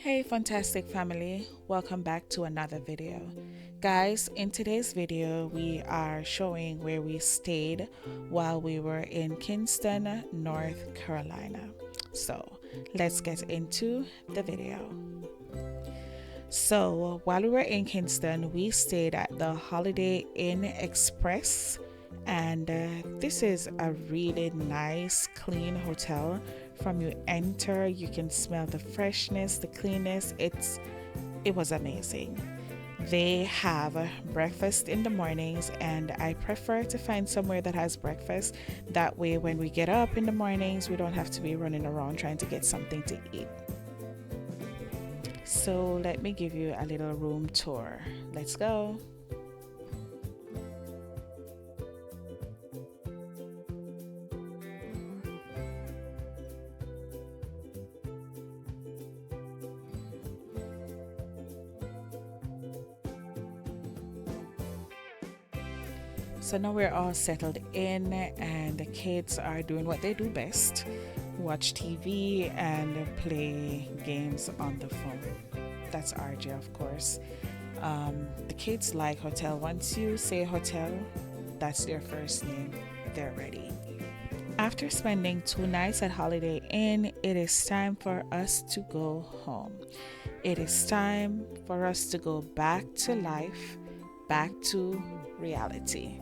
Hey fantastic family, welcome back to another video. Guys, in today's video we are showing where we stayed while we were in Kinston, North Carolina. So let's get into the video. So while we were in Kinston, we stayed at the Holiday Inn Express, and this is a really nice clean hotel. From you enter, you can smell the freshness, the cleanness. It was amazing. They have breakfast in the mornings, and I prefer to find somewhere that has breakfast. That way when we get up in the mornings, we don't have to be running around trying to get something to eat. So let me give you a little room tour. Let's go. So now we're all settled in, and the kids are doing what they do best: watch TV and play games on the phone. That's RJ, of course. The kids like hotel. Once you say hotel, that's their first name. They're ready. After spending 2 nights at Holiday Inn, it is time for us to go home. It is time for us to go back to life, back to reality.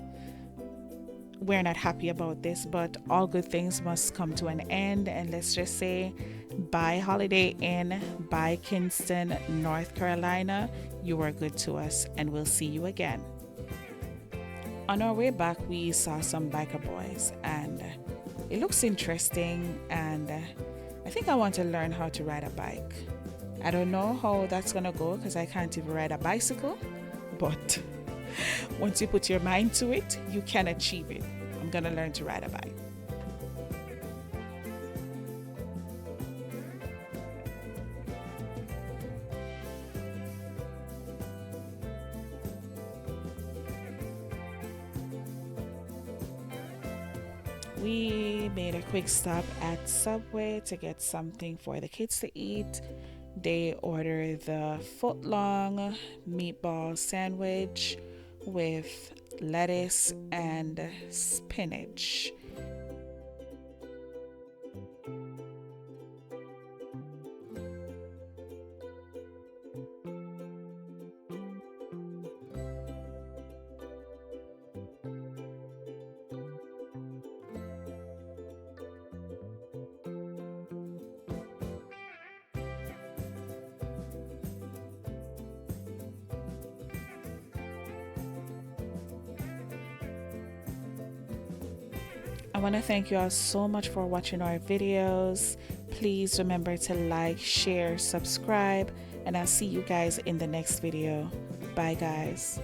We're not happy about this, but all good things must come to an end. And let's just say, bye Holiday Inn, bye Kinston, North Carolina. You were good to us, and we'll see you again. On our way back, we saw some biker boys, and it looks interesting, and I think I want to learn how to ride a bike. I don't know how that's gonna go because I can't even ride a bicycle, but once you put your mind to it, you can achieve it. I'm gonna learn to ride a bike. We made a quick stop at Subway to get something for the kids to eat. They ordered the foot-long meatball sandwich with lettuce and spinach. I want to thank you all so much for watching our videos. Please remember to like, share, subscribe, and I'll see you guys in the next video. Bye guys.